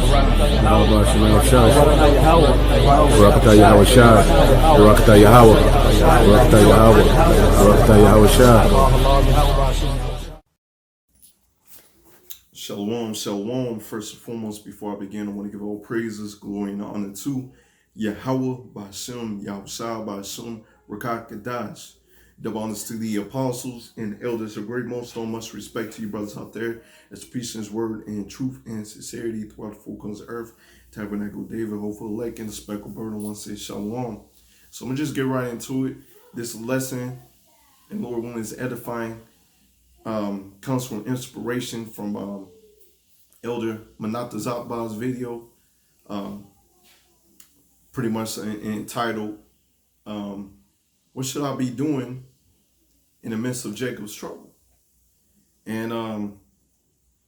Yahweh Shemel Shah, Barakatah Yahweh Shah, Barakatah Yahweh, Barakatah Yahweh, Barakatah Yahweh Shah. Shalom, shalom. First and foremost, before I begin, I want to give all praises, glory, and honor to Yahweh, Ba'ashem, Yahushua, Ba'ashem, Rakak Kadash. Double honors to the apostles and elders of great most. So much respect to you brothers out there that's preaching his word in truth and sincerity throughout the four corners of earth. Tabernacle David, hopeful lake, and the speckled bird, and one says shalom. So I'm going to just get right into it. This lesson, and Lord willing, is edifying. Comes from inspiration from Elder Manasseh Cubans' video, pretty much entitled, what should I be doing in the midst of Jacob's trouble? And,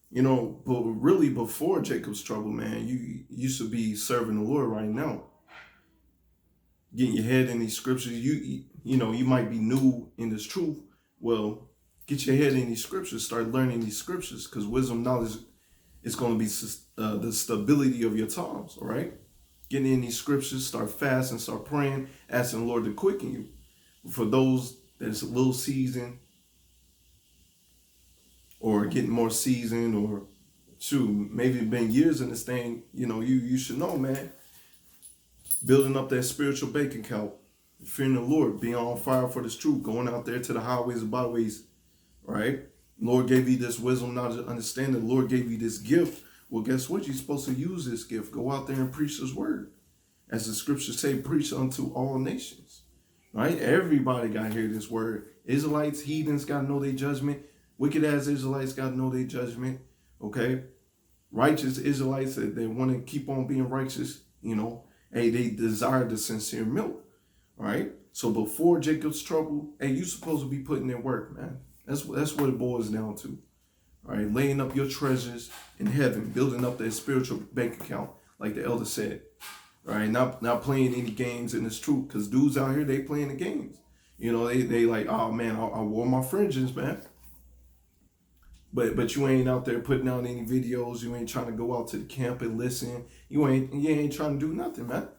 you know, but really before Jacob's trouble, man, you should be serving the Lord right now. Getting your head in these scriptures. You know, you might be new in this truth. Well, get your head in these scriptures, start learning these scriptures, because wisdom, knowledge is going to be the stability of your times, all right? Getting in these scriptures, start fasting, start praying, asking the Lord to quicken you. For those that's a little seasoned, or getting more seasoned, or shoot, maybe been years in this thing, you know, you should know, man, building up that spiritual bank account, fearing the Lord, being on fire for this truth, going out there to the highways and byways, right? Lord gave you this wisdom, knowledge, understanding. The Lord gave you this gift. Well, guess what? You're supposed to use this gift. Go out there and preach his word. As the scriptures say, preach unto all nations, right? Everybody got to hear this word. Israelites, heathens got to know their judgment. Wicked ass Israelites got to know their judgment, okay? Righteous Israelites that they want to keep on being righteous, you know, hey, they desire the sincere milk, right? So before Jacob's trouble, hey, you supposed to be putting in work, man. That's what it boils down to, all right? Laying up your treasures in heaven, building up that spiritual bank account, like the elder said, right? Not playing any games in this truth, because dudes out here, they playing the games. You know, they like, oh man, I wore my fringes, man. But you ain't out there putting out any videos. You ain't trying to go out to the camp and listen. You ain't trying to do nothing, man.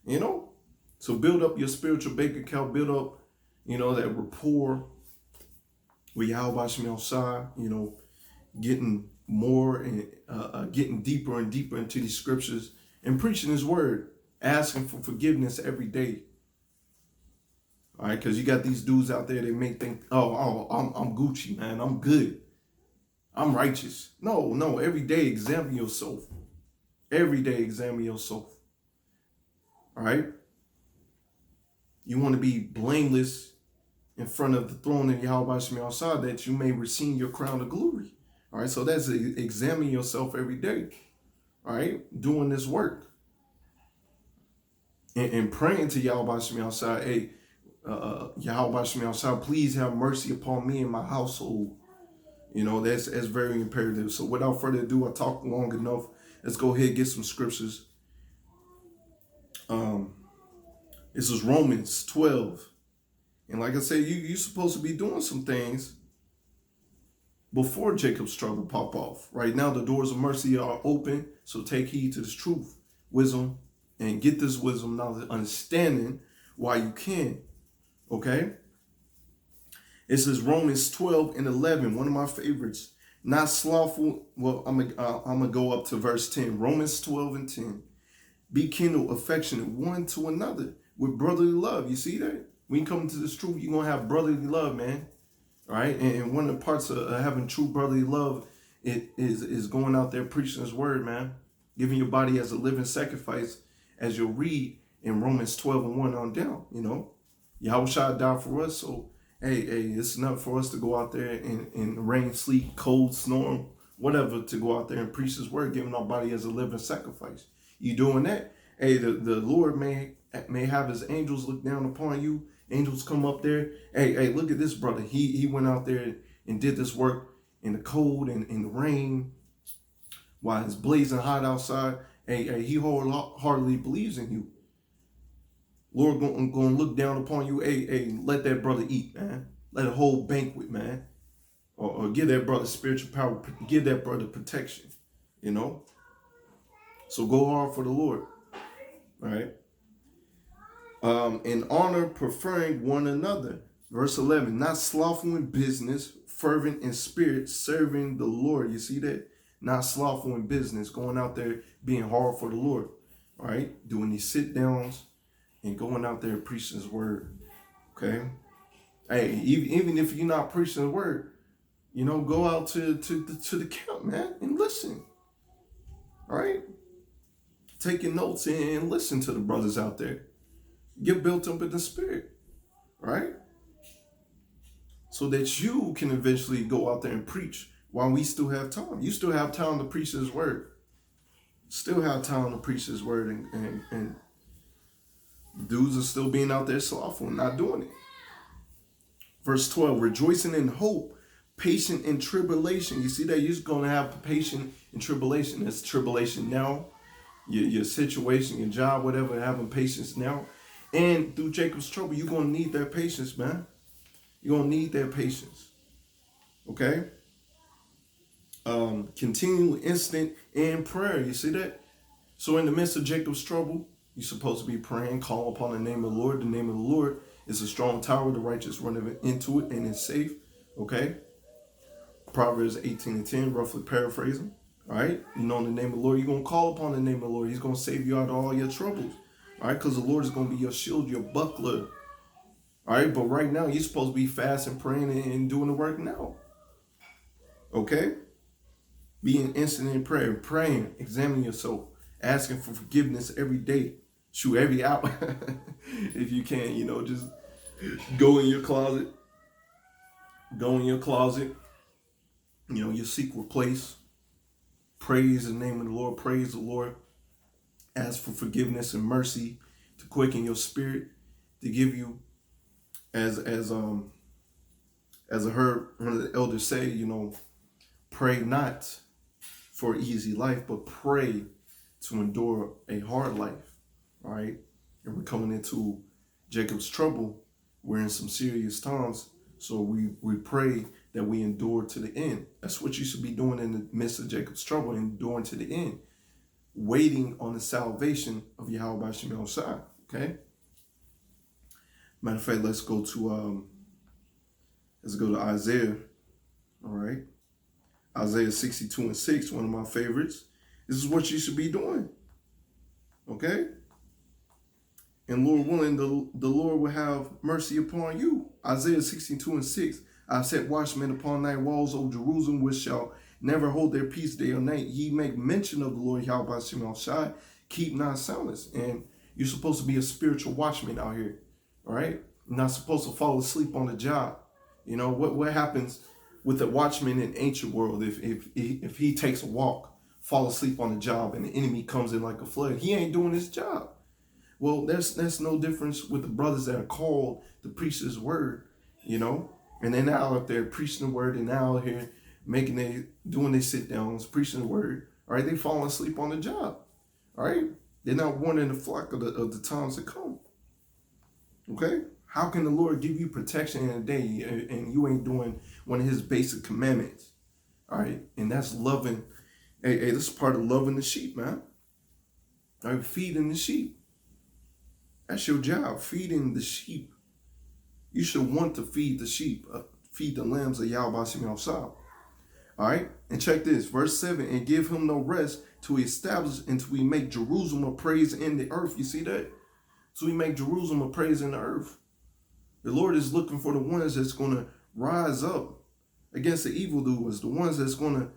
You know? So build up your spiritual bank account, build up, you know, that rapport with Yahweh Shemel, you know, getting more and getting deeper and deeper into these scriptures and preaching his word, asking for forgiveness every day. All right, because you got these dudes out there, they may think, oh, I'm Gucci, man, I'm good, I'm righteous. No, every day examine yourself. Every day examine yourself. All right? You want to be blameless in front of the throne of Yahweh Shemel, that you may receive your crown of glory. All right, so that's examine yourself every day. All right, doing this work and praying to Yahweh Shemel, hey, Yahweh Shemel, please have mercy upon me and my household. You know, that's very imperative. So without further ado, I talked long enough. Let's go ahead and get some scriptures. This is Romans 12. And like I said, you're supposed to be doing some things before Jacob's trouble pop off. Right now, the doors of mercy are open. So take heed to this truth, wisdom, and get this wisdom, knowledge, understanding while you can. Okay? It says Romans 12 and 11, one of my favorites. Not slothful. Well, I'm gonna go up to verse 10. Romans 12 and 10. Be kindled, affectionate one to another with brotherly love. You see that? When you come to this truth, you're going to have brotherly love, man. All right? And one of the parts of having true brotherly love is going out there preaching his word, man. Giving your body as a living sacrifice, as you'll read in Romans 12 and 1 on down, you know. Yahweh died for us, so, hey, it's enough for us to go out there in rain, sleet, cold, storm, whatever, to go out there and preach his word, giving our body as a living sacrifice. You doing that, hey, the Lord may have his angels look down upon you. Angels come up there. Hey, look at this brother. He went out there and did this work in the cold and in the rain while it's blazing hot outside. Hey, he wholeheartedly believes in you. Lord going to look down upon you. Hey, let that brother eat, man. Let a whole banquet, man. Or give that brother spiritual power. Give that brother protection, you know. So go hard for the Lord. All right. In honor, preferring one another. Verse 11, not slothful in business, fervent in spirit, serving the Lord. You see that? Not slothful in business, going out there being hard for the Lord. All right. Doing these sit downs and going out there preaching his word. Okay. Hey, even if you're not preaching the word, you know, go out to the camp, man, and listen. All right. Taking notes and listen to the brothers out there. Get built up in the spirit, right? So that you can eventually go out there and preach while we still have time. You still have time to preach his word. Still have time to preach his word, and dudes are still being out there slothful, not doing it. Verse 12, rejoicing in hope, patient in tribulation. You see that? You're just going to have patient in tribulation. It's tribulation now. Your situation, your job, whatever, having patience now. And through Jacob's trouble, you're going to need their patience, man. You're going to need their patience. Okay? Continually instant in prayer. You see that? So in the midst of Jacob's trouble, you're supposed to be praying, call upon the name of the Lord. The name of the Lord is a strong tower. The righteous run into it and it's safe. Okay? Proverbs 18:10, roughly paraphrasing. All right? You know the name of the Lord. You're going to call upon the name of the Lord. He's going to save you out of all your troubles. All right, because the Lord is going to be your shield, your buckler. All right, but right now, you're supposed to be fasting, praying, and doing the work now. Okay? Being instant in prayer, praying, examining yourself, asking for forgiveness every day. Shoot, every hour. If you can, you know, just go in your closet. Go in your closet. You know, your secret place. Praise the name of the Lord. Praise the Lord. Ask for forgiveness and mercy to quicken your spirit, to give you, as I heard one of the elders say, you know, pray not for an easy life, but pray to endure a hard life. All right. And we're coming into Jacob's trouble. We're in some serious times. So we pray that we endure to the end. That's what you should be doing in the midst of Jacob's trouble, enduring to the end. Waiting on the salvation of Yahweh Shai. Okay. Matter of fact, let's go to Isaiah. All right. Isaiah 62:6, one of my favorites. This is what you should be doing. Okay. And Lord willing, the Lord will have mercy upon you. Isaiah 62:6. I set watchmen upon thy walls, O Jerusalem, which shall never hold their peace day or night. Ye make mention of the Lord Yahweh Shai. Keep not silence. And you're supposed to be a spiritual watchman out here. All right. You're not supposed to fall asleep on the job. You know, what happens with a watchman in ancient world if he takes a walk, fall asleep on the job, and the enemy comes in like a flood? He ain't doing his job. Well, that's no difference with the brothers that are called to preach this word, you know, and they're now out there preaching the word, and now out here doing their sit downs, preaching the word. All right, they falling asleep on the job. All right, they're not warning the flock of the times to come. Okay, how can the Lord give you protection in a day and you ain't doing one of his basic commandments? All right, and that's loving. Hey, this is part of loving the sheep, man. All right, feeding the sheep. That's your job, feeding the sheep. You should want to feed the sheep, feed the lambs of Yahweh Shai. All right, and check this, verse 7, and give him no rest till he establish until we make Jerusalem a praise in the earth. You see that? So we make Jerusalem a praise in the earth. The Lord is looking for the ones that's going to rise up against the evildoers, the ones that's going to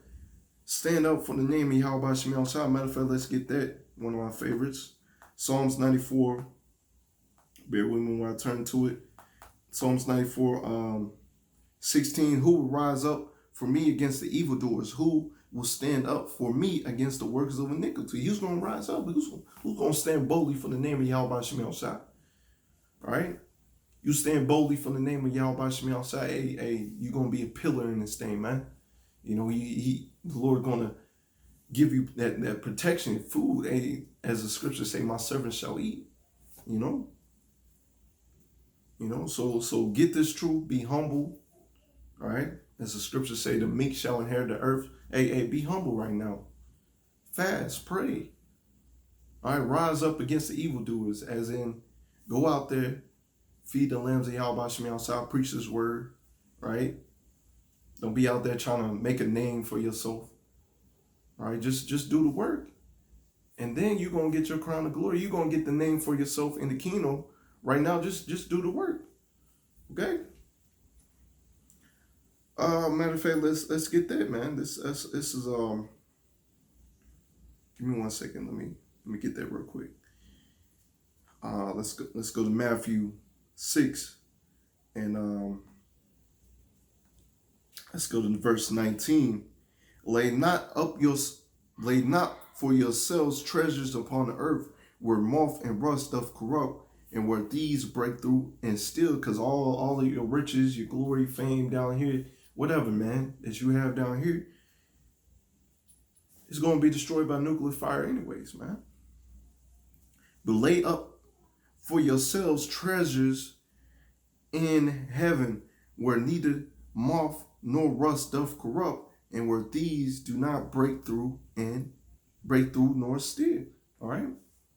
stand up for the name of Yahweh Shai. Matter of fact, let's get that, one of my favorites. Psalms 94. Bear with me when I turn to it. Psalms 94, 16. Who will rise up for me against the evildoers? Who will stand up for me against the workers of iniquity? Who's going to rise up? Who's going to stand boldly for the name of Yahweh Shai? All right? You stand boldly for the name of Yahweh Shai. Hey, you're going to be a pillar in this thing, man. You know, the Lord going to give you that protection, food. Hey, as the scriptures say, my servants shall eat. You know? You know, so get this truth, be humble. All right? As the scriptures say, the meek shall inherit the earth. Hey, be humble right now. Fast, pray. All right, rise up against the evildoers, as in go out there, feed the lambs of Yahweh Shemi outside, preach this word, right? Don't be out there trying to make a name for yourself. All right, just do the work. And then you're going to get your crown of glory. You're going to get the name for yourself in the kingdom. Right now, just do the work. Okay? Matter of fact, let's get that, man. This is give me 1 second. Let me get that real quick. Let's go to Matthew 6 and let's go to verse 19. Lay not for yourselves treasures upon the earth, where moth and rust doth corrupt, and where thieves break through and steal. Because all of your riches, your glory, fame down here, whatever, man, that you have down here, is going to be destroyed by nuclear fire anyways, man. But lay up for yourselves treasures in heaven, where neither moth nor rust doth corrupt, and where thieves do not break through nor steal. All right?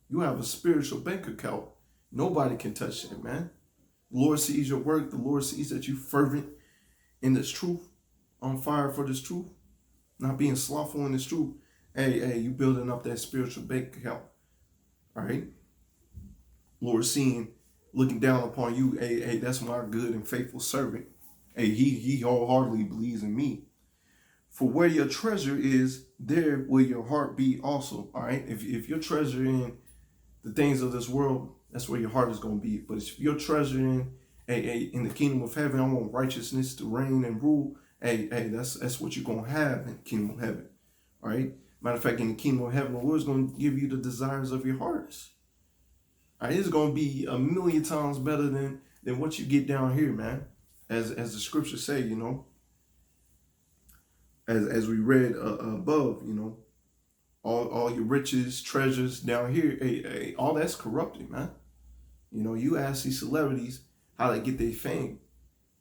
You have a spiritual bank account. Nobody can touch that, man. The Lord sees your work. The Lord sees that you fervent in this truth, on fire for this truth, not being slothful in this truth. Hey, you building up that spiritual bank account. All right? Lord seeing, looking down upon you. Hey, that's my good and faithful servant. Hey, he wholeheartedly believes in me. For where your treasure is, there will your heart be also. All right? If your treasure in the things of this world, that's where your heart is going to be. But if your treasure in the kingdom of heaven, I want righteousness to reign and rule. Hey, that's what you're going to have in the kingdom of heaven. All right? Matter of fact, in the kingdom of heaven, the Lord's going to give you the desires of your hearts. All right? It's going to be 1,000,000 times better than what you get down here, man. As the scriptures say, you know. As we read above, you know, all your riches, treasures down here, all that's corrupted, man. You know, you ask these celebrities how they get their fame.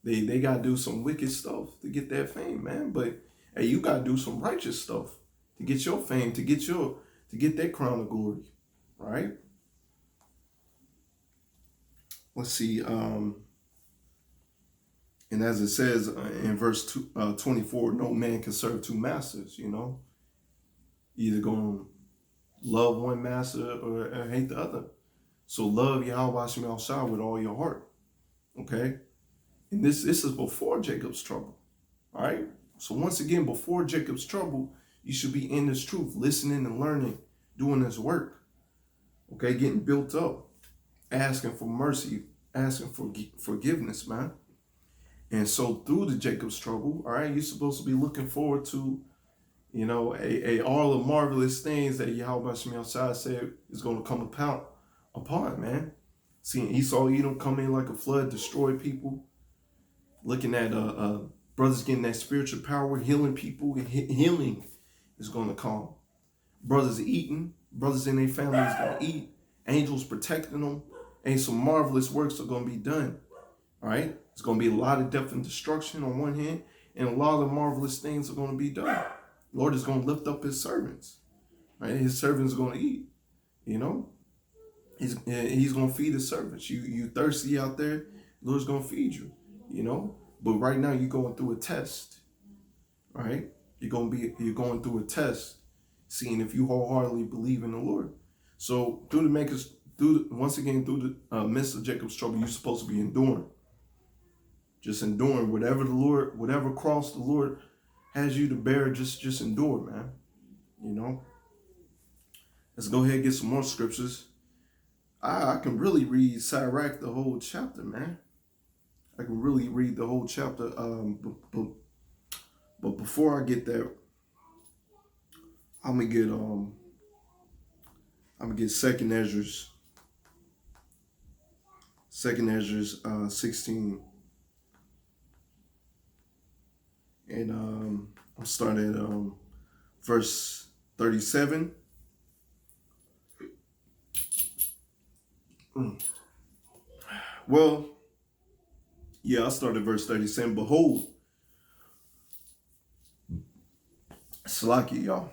They got to do some wicked stuff to get that fame, man. But, hey, you got to do some righteous stuff to get your fame, to get that crown of glory, right? Let's see. And as it says in verse 24, no man can serve two masters, you know. Either going to love one master or hate the other. So love Yahweh Shemi with all your heart, okay? And this is before Jacob's trouble, all right? So once again, before Jacob's trouble, you should be in this truth, listening and learning, doing this work, okay? Getting built up, asking for mercy, asking for forgiveness, man. And so through the Jacob's trouble, all right, you're supposed to be looking forward to, you know, all the marvelous things that Yahweh Shemi said is going to come upon, man. Seeing Esau, Edom come in like a flood, destroy people. Looking at brothers getting that spiritual power, healing people, and healing is going to come. Brothers eating, brothers in their families going to eat. Angels protecting them. And some marvelous works are going to be done, all right? It's going to be a lot of death and destruction on one hand, and a lot of marvelous things are going to be done. Lord is going to lift up his servants, right? His servants are going to eat, you know? He's going to feed his servants. You thirsty out there, Lord's going to feed you, you know? But right now you're going through a test, right? You're going through a test, seeing if you wholeheartedly believe in the Lord. So through the midst of Jacob's trouble, you're supposed to be enduring. Just enduring whatever cross the Lord has you to bear, just endure, man. You know? Let's go ahead and get some more scriptures. I can really read Sirach the whole chapter, man. I can really read the whole chapter. But before I get there, I'm gonna get Second Ezra's 16. And I'll start at verse 37. Well, yeah, I'll start at verse 37. Behold, Salaki, y'all.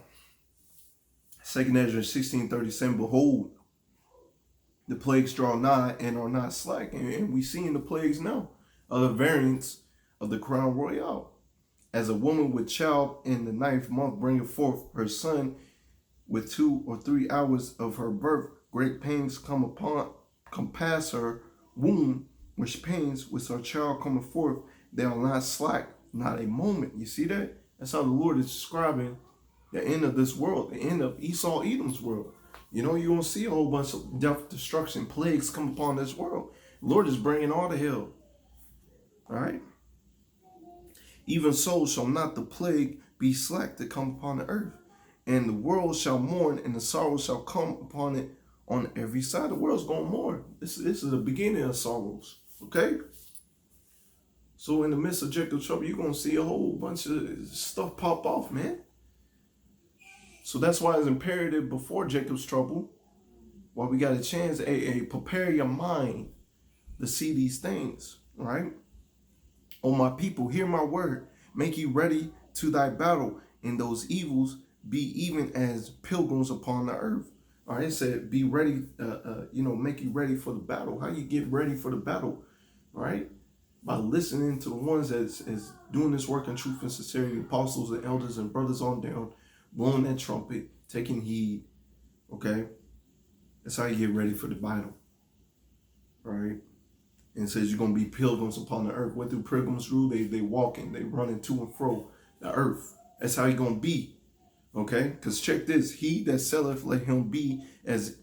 2 Ezra 16:37, behold, the plagues draw nigh and are not slack. And we see in the plagues now other variants of the crown royal. As a woman with child in the 9th month bringeth forth her son with 2 or 3 hours of her birth, great pains compass her womb, which pains which her child cometh forth, they are not slack, not a moment. You see that? That's how the Lord is describing the end of this world, the end of Esau, Edom's world. You know, you're going to see a whole bunch of death, destruction, plagues come upon this world. The Lord is bringing all the hell. All right? Even so shall not the plague be slack to come upon the earth. And the world shall mourn, and the sorrow shall come upon it on every side. The world's going to mourn. This is the beginning of sorrows. Okay? So in the midst of Jacob's trouble, you're going to see a whole bunch of stuff pop off, man. So that's why it's imperative before Jacob's trouble, while we got a chance, prepare your mind to see these things, right? O my people, hear my word. Make ye ready to thy battle, and those evils be even as pilgrims upon the earth. All right, it said be ready, make you ready for the battle. How you get ready for the battle, all right? By listening to the ones that's doing this work in truth and sincerity, apostles and elders and brothers on down, blowing that trumpet, taking heed, okay? That's how you get ready for the battle, right? And it says you're going to be pilgrims upon the earth. What do pilgrims do? They walking, they running to and fro the earth. That's how you're going to be, okay? Because check this, he that selleth, let him be as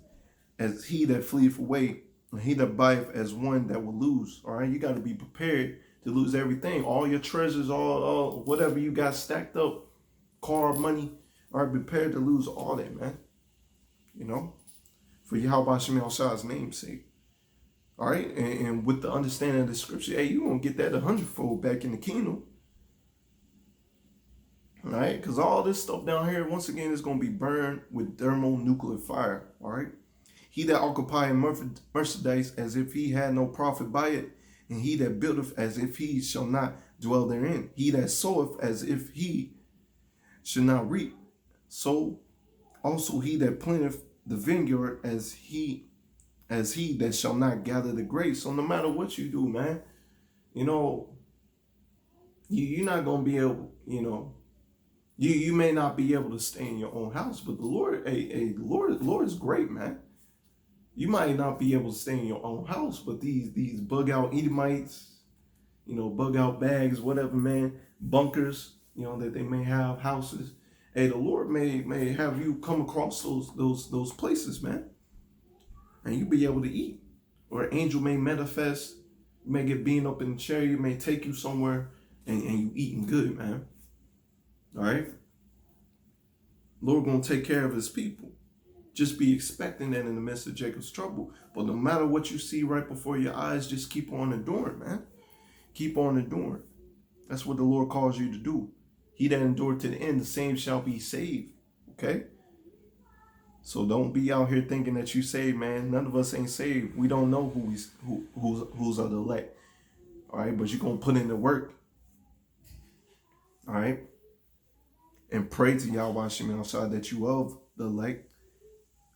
he that fleeth away, and he that buyeth as one that will lose, all right? You got to be prepared to lose everything, all your treasures, all whatever you got stacked up, car, money, all right, prepared to lose all that, man, you know, for YASHAMIAHLA's namesake. All right, and with the understanding of the scripture, hey, you're going to get that 100-fold back in the kingdom. All right, because all this stuff down here, once again, is going to be burned with thermonuclear fire. All right, he that occupieth merchandise as if he had no profit by it, and he that buildeth as if he shall not dwell therein. He that soweth as if he should not reap. So also he that planteth the vineyard as he that shall not gather the grapes. So no matter what you do, man, you know, you're not going to be able, you know, you may not be able to stay in your own house, but the Lord, the Lord is great, man. You might not be able to stay in your own house, but these bug out Edomites, you know, bug out bags, whatever, man, bunkers, you know, that they may have houses. Hey, the Lord may have you come across those places, man. And you be able to eat. Or an angel may manifest, you may get beaten up in the chair, you may take you somewhere, and you eating good, man. All right? Lord gonna take care of his people. Just be expecting that in the midst of Jacob's trouble. But no matter what you see right before your eyes, just keep on enduring, man. Keep on enduring. That's what the Lord calls you to do. He that endured to the end, the same shall be saved. Okay? So don't be out here thinking that you saved, man. None of us ain't saved. We don't know who's of the elect. All right, but you're gonna put in the work. All right, and pray to YASHAMIAHLA that you of the elect.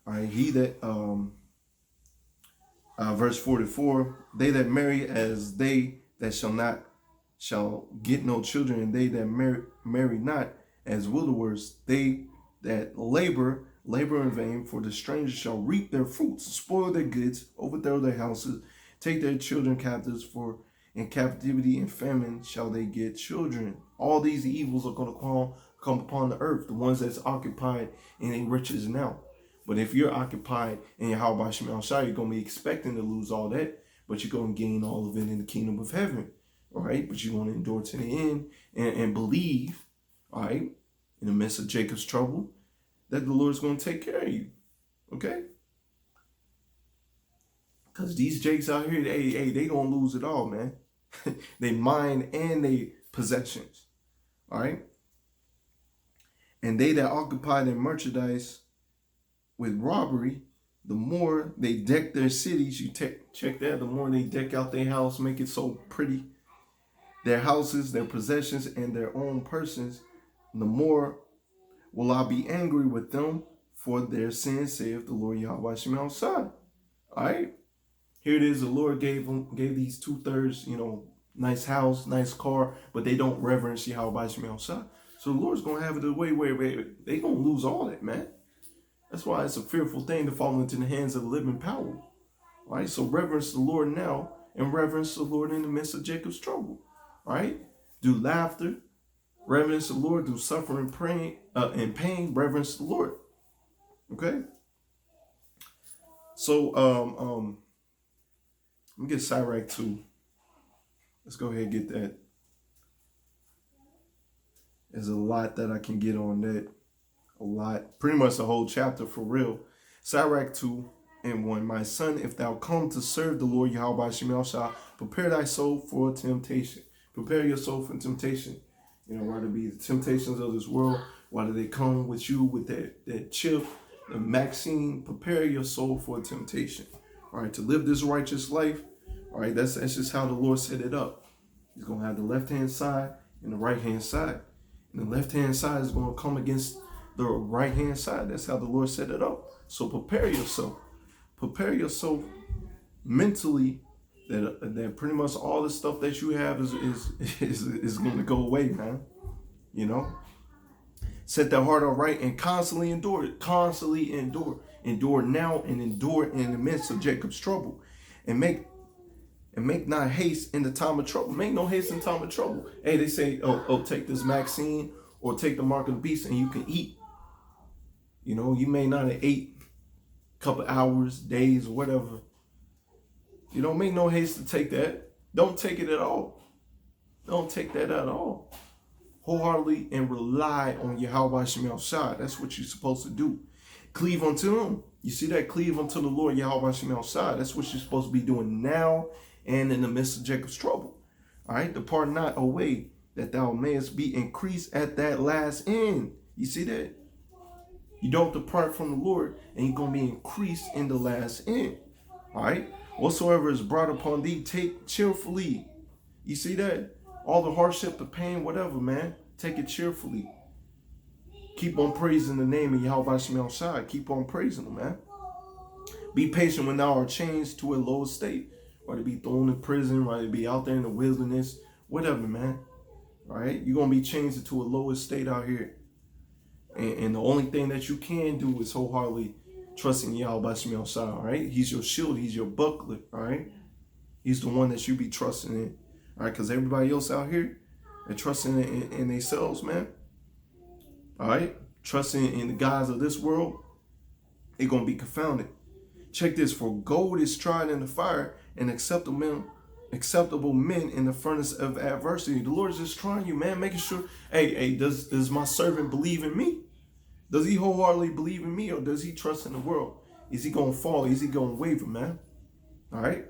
All right, he that verse 44, they that marry as they that shall get no children, and they that marry not as widowers, they that labor in vain, for the strangers shall reap their fruits, spoil their goods, overthrow their houses, take their children captives, for in captivity and famine shall they get children. All these evils are going to come upon the earth, the ones that's occupied in their riches now. But if you're occupied in your YASHAMIAHLA, you're going to be expecting to lose all that, but you're going to gain all of it in the kingdom of heaven. All right, but you're going to endure to the end and believe, all right, in the midst of Jacob's trouble, that the Lord's going to take care of you, okay? Because these Jakes out here, they going to lose it all, man. They mind and they possessions, all right? And they that occupy their merchandise with robbery, the more they deck their cities, you check that, the more they deck out their house, make it so pretty, their houses, their possessions, and their own persons, the more will I be angry with them, for their sins, saith the Lord Yahweh Shemel. All right. Here it is. The Lord gave these 2/3, nice house, nice car, but they don't reverence Yahweh Shemel. So the Lord's going to have it the way where they going to lose all that, man. That's why it's a fearful thing to fall into the hands of the living power. All right. So reverence the Lord now and reverence the Lord in the midst of Jacob's trouble. All right. Do laughter. Reverence the Lord. Do suffering, praying, and pain. Reverence the Lord. Okay. So, let me get Sirach 2. Let's go ahead and get that. There's a lot that I can get on that. A lot. Pretty much the whole chapter for real. Sirach 2:1. My son, if thou come to serve the Lord Yahweh Shemel, prepare thy soul for temptation. Prepare your soul for temptation. Whether it be the temptations of this world, whether they come with you with that chip, the Maxine, prepare your soul for temptation. All right, to live this righteous life. All right, that's just how the Lord set it up. He's going to have the left-hand side and the right-hand side. And the left-hand side is going to come against the right-hand side. That's how the Lord set it up. So prepare yourself. Prepare yourself mentally that pretty much all the stuff that you have is going to go away, man. Set that heart all right and constantly endure it. Constantly endure. Endure now and endure in the midst of Jacob's trouble. And make not haste in the time of trouble. Make no haste in the time of trouble. Hey, they say, oh, take this Maxine or take the mark of the beast and you can eat. You may not have ate a couple hours, days, or whatever. Make no haste to take that. Don't take it at all. Don't take that at all. Wholeheartedly and rely on Yahweh Shemel Shai. That's what you're supposed to do. Cleave unto him. You see that? Cleave unto the Lord Yahweh Shemel Shai. That's what you're supposed to be doing now and in the midst of Jacob's trouble. All right? Depart not away that thou mayest be increased at that last end. You see that? You don't depart from the Lord and you're going to be increased in the last end. All right? Whatsoever is brought upon thee, take cheerfully. You see that? All the hardship, the pain, whatever, man. Take it cheerfully. Keep on praising the name of Yahweh Shemel Shai. Keep on praising him, man. Be patient when thou art changed to a low estate. Whether it be thrown in prison, whether it be out there in the wilderness, whatever, man. All right? You're going to be changed into a low estate out here. And the only thing that you can do is wholeheartedly trust in Yahweh Shemel Shai, all right? He's your shield. He's your buckler, all right? He's the one that you be trusting in, all right? Because everybody else out here, they're trusting in themselves, man. All right? Trusting in the gods of this world, they're going to be confounded. Check this. For gold is tried in the fire and acceptable men in the furnace of adversity. The Lord is just trying you, man, making sure, hey, does my servant believe in me? Does he wholeheartedly believe in me, or does he trust in the world? Is he going to fall? Is he going to waver, man? All right?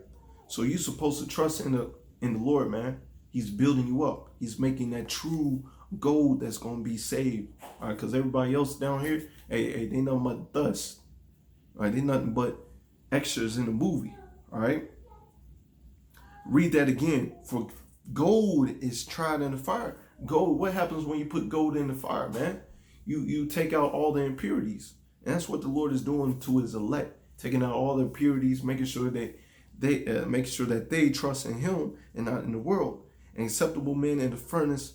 So you're supposed to trust in the Lord, man. He's building you up. He's making that true gold that's going to be saved. All right? Because everybody else down here, hey, they nothing but dust. All right? They nothing but extras in the movie. All right? Read that again. For gold is tried in the fire. Gold, what happens when you put gold in the fire, man? You take out all the impurities. And that's what the Lord is doing to his elect. Taking out all the impurities, making sure that they trust in him and not in the world. And acceptable men in the furnace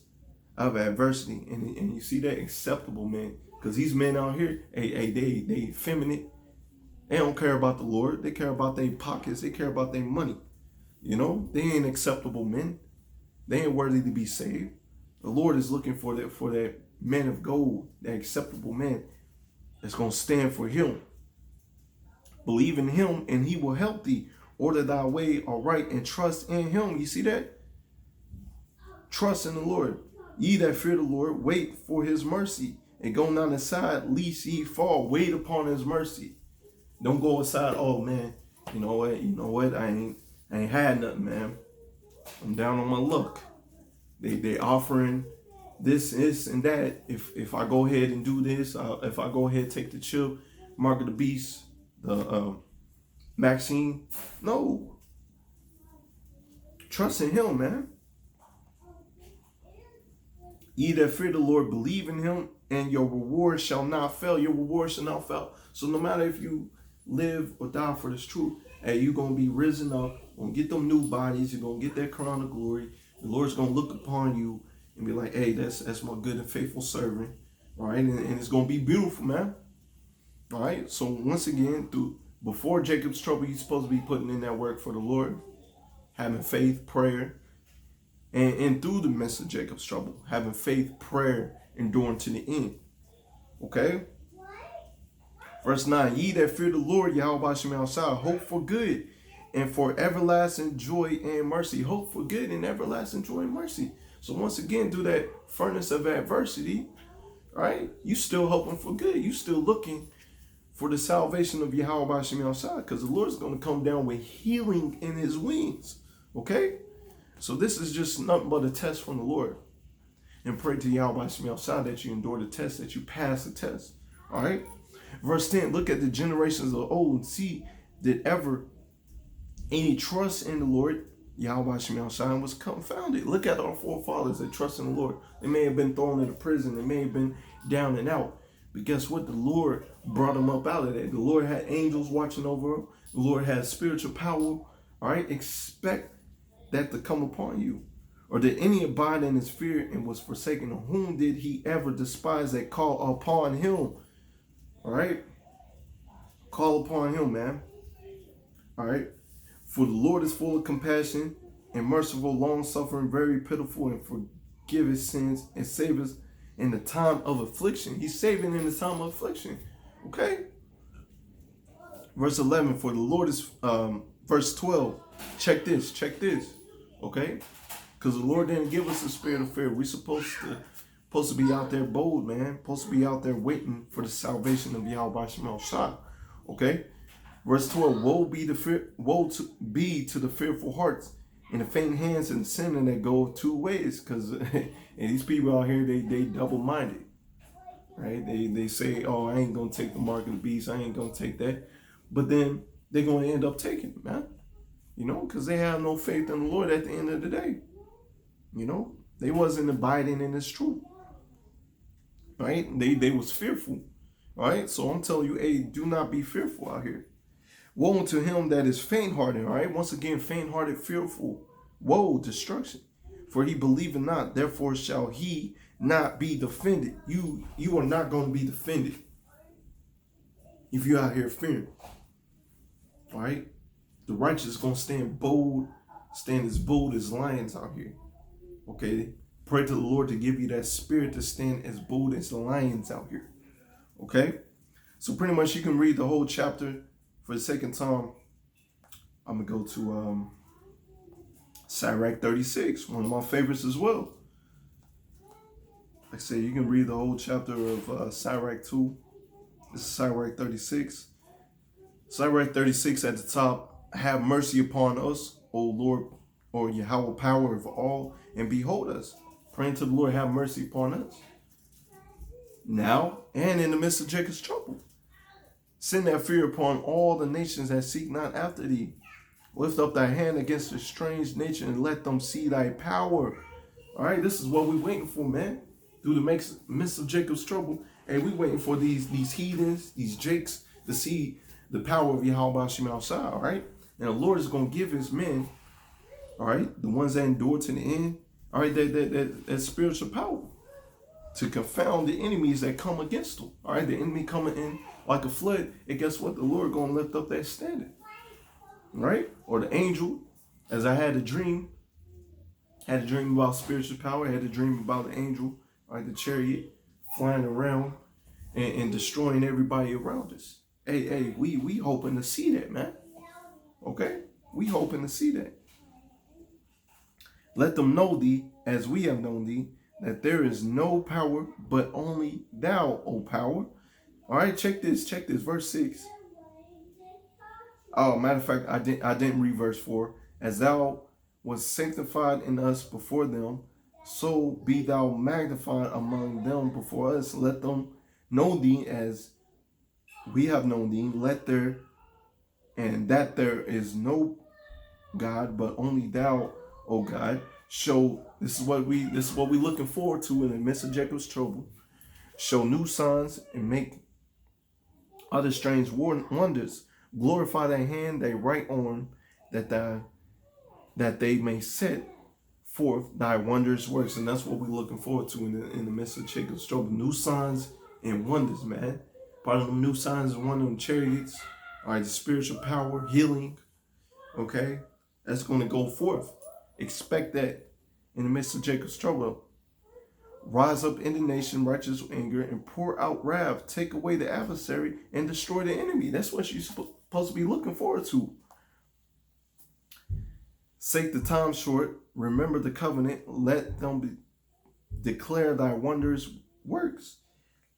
of adversity. And you see that? Acceptable men. Because these men out here, they effeminate. They don't care about the Lord. They care about their pockets. They care about their money. They ain't acceptable men. They ain't worthy to be saved. The Lord is looking for that man of gold, that acceptable man that's going to stand for him. Believe in him and he will help thee. Order thy way aright and trust in him. You see that? Trust in the Lord. Ye that fear the Lord, wait for his mercy. And go not aside, lest ye fall. Wait upon his mercy. Don't go aside, oh man, you know what? I ain't had nothing, man. I'm down on my luck. They offering this and that. If I go ahead and do this, if I go ahead and take the chip, mark of the beast, the Maxine, no. Trust in him, man. Ye that fear the Lord, believe in him and your reward shall not fail. Your reward shall not fail. So no matter if you live or die for this truth, hey, you're going to be risen up, going to get them new bodies, you're going to get that crown of glory. The Lord's going to look upon you and be like, hey, that's my good and faithful servant. All right, and it's going to be beautiful, man. All right, so once again, before Jacob's trouble, you're supposed to be putting in that work for the Lord, having faith, prayer, and through the midst of Jacob's trouble, having faith, prayer, enduring to the end. Okay? Verse 9, ye that fear the Lord, Yahweh Shemel, hope for good and for everlasting joy and mercy. Hope for good and everlasting joy and mercy. So once again, through that furnace of adversity, right, you still hoping for good. You still looking for the salvation of Yahweh Shemel, because the Lord's going to come down with healing in his wings. Okay? So this is just nothing but a test from the Lord. And pray to Yahweh Shemel that you endure the test, that you pass the test. All right? Verse 10, look at the generations of old and see did ever any trust in the Lord, Yahweh Shemel was confounded. Look at our forefathers that trust in the Lord. They may have been thrown into prison. They may have been down and out. But guess what? The Lord brought them up out of that. The Lord had angels watching over them. The Lord had spiritual power. All right? Expect that to come upon you. Or did any abide in his fear and was forsaken? Whom did he ever despise that call upon him? All right? Call upon him, man. All right? For the Lord is full of compassion and merciful, long-suffering, very pitiful, and forgive his sins and save us in the time of affliction. He's saving in the time of affliction. Okay? Verse 11, for the Lord is, verse 12, check this. Okay? Because the Lord didn't give us a spirit of fear. We're supposed to be out there bold, man. Supposed to be out there waiting for the salvation of Yahweh Shemel Shah. Okay? Verse 12, woe be to the fearful hearts and the faint hands and the sinner that go 2 ways. Because these people out here, they double-minded. Right? They say, oh, I ain't going to take the mark of the beast. I ain't going to take that. But then they're going to end up taking it, man. You know, because they have no faith in the Lord at the end of the day. You know, they wasn't abiding in this truth. Right? They was fearful. Right? So I'm telling you, hey, do not be fearful out here. Woe unto him that is faint-hearted. All right? Once again, faint-hearted, fearful. Woe, destruction. For he believeth not, therefore shall he not be defended. You are not going to be defended if you're out here fearing. All right? The righteous is going to stand bold, stand as bold as lions out here. Okay? Pray to the Lord to give you that spirit to stand as bold as lions out here. Okay? So pretty much you can read the whole chapter. For the second time, I'm going to go to Sirach 36, one of my favorites as well. Like I said, you can read the whole chapter of Sirach 2. This is Sirach 36. Sirach 36 at the top, have mercy upon us, O Lord, or Yahweh, power of all, and behold us. Praying to the Lord, have mercy upon us. Now, and in the midst of Jacob's trouble. Send that fear upon all the nations that seek not after thee. Lift up thy hand against a strange nation and let them see thy power. All right, this is what we're waiting for, man. Through the midst of Jacob's trouble. And we waiting for these heathens, these Jakes, to see the power of Yahweh Shemel Shah, all right? And the Lord is going to give his men, all right, the ones that endure to the end, all right, that spiritual power to confound the enemies that come against them. All right, the enemy coming in like a flood, and guess what? The Lord going to lift up that standard, right? Or the angel, as I had a dream about spiritual power. I had a dream about the angel, all right, the chariot flying around and destroying everybody around us. Hey, we hoping to see that, man. Okay? We hoping to see that. Let them know thee, as we have known thee, that there is no power but only thou, O power. All right, check this, verse 6. Oh, matter of fact, I didn't read verse 4. As thou was sanctified in us before them, so be thou magnified among them before us. Let them know thee as we have known thee. That there is no God but only thou, O God. Show this is what we looking forward to in the midst of Jacob's trouble. show new signs, and make other strange wonders. Glorify thy hand, thy right arm, that they may set forth thy wondrous works. And that's what we're looking forward to in the midst of Jacob's trouble. New signs and wonders, man. Part of them new signs is one of them chariots. All right, the spiritual power, healing. Okay, that's going to go forth. Expect that in the midst of Jacob's trouble. Rise up indignation, righteous anger, and pour out wrath. Take away the adversary and destroy the enemy. That's what you're supposed to be looking forward to. Sake the time short. Remember the covenant. Let them declare thy wondrous works.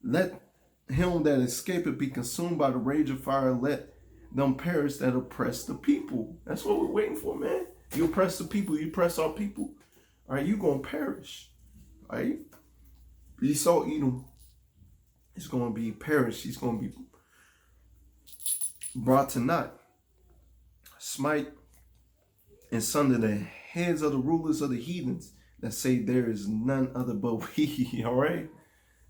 Let him that escapeth be consumed by the rage of fire. Let them perish that oppress the people. That's what we're waiting for, man. You oppress the people, you oppress our people. All right, you're going to perish. All right? Esau, Edom is going to be perished. He's going to be brought to naught. Smite and sunder the heads of the rulers of the heathens that say there is none other but we. All right?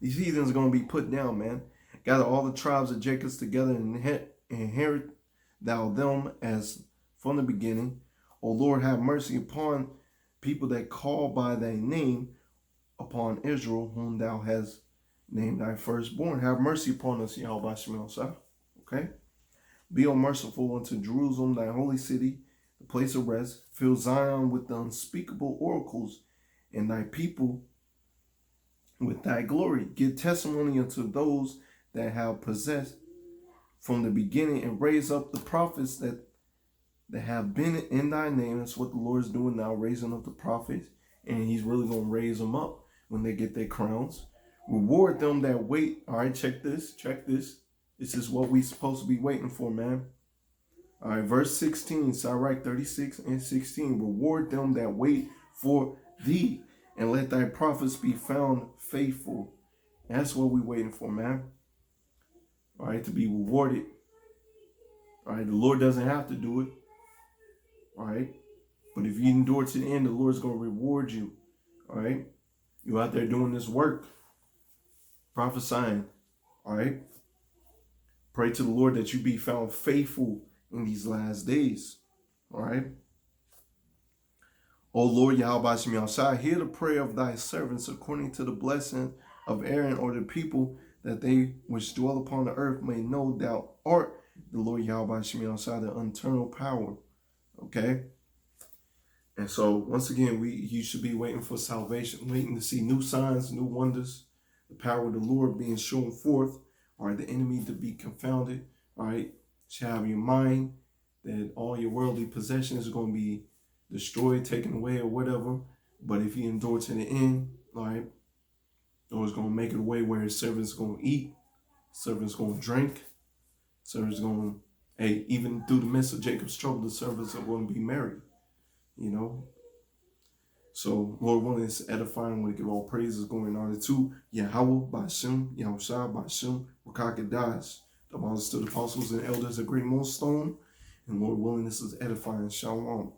These heathens are going to be put down, man. Gather all the tribes of Jacob together and inherit thou them as from the beginning. O Lord, have mercy upon people that call by thy name, upon Israel, whom thou hast named thy firstborn. Have mercy upon us, Yahweh Shemel. Okay? Be merciful unto Jerusalem, thy holy city, the place of rest. Fill Zion with the unspeakable oracles, and thy people with thy glory. Give testimony unto those that have possessed from the beginning, and raise up the prophets that have been in thy name. That's what the Lord is doing now, raising up the prophets, and he's really going to raise them up when they get their crowns. Reward them that wait. All right, check this. This is what we supposed to be waiting for, man. All right, verse 16, Sirach 36 and 16. Reward them that wait for thee, and let thy prophets be found faithful. That's what we're waiting for, man. All right, to be rewarded. All right, the Lord doesn't have to do it. All right, but if you endure to the end, the Lord's going to reward you. All right, you out there doing this work, prophesying. All right, pray to the Lord that you be found faithful in these last days. All right. O Lord Yahweh Shemel, hear the prayer of thy servants according to the blessing of Aaron, or the people, that they which dwell upon the earth may know thou art the Lord Yahweh Shemel, the eternal power. Okay. And so once again, you should be waiting for salvation, waiting to see new signs, new wonders, the power of the Lord being shown forth. All right, the enemy to be confounded. All right, you should have your mind that all your worldly possessions are going to be destroyed, taken away, or whatever. But if you endure to the end, all right, the Lord's going to make it a way where his servants going to eat, servants going to drink, servants going to, hey, even through the midst of Jacob's trouble, the servants are going to be married, you know. So, Lord willing, it's edifying. We give all praises going on to Yahweh, Bashim, Yahushua, Bashim, Wakakadash, the mothers to the apostles and elders, a great millstone. And Lord willing, this is edifying. Shalom.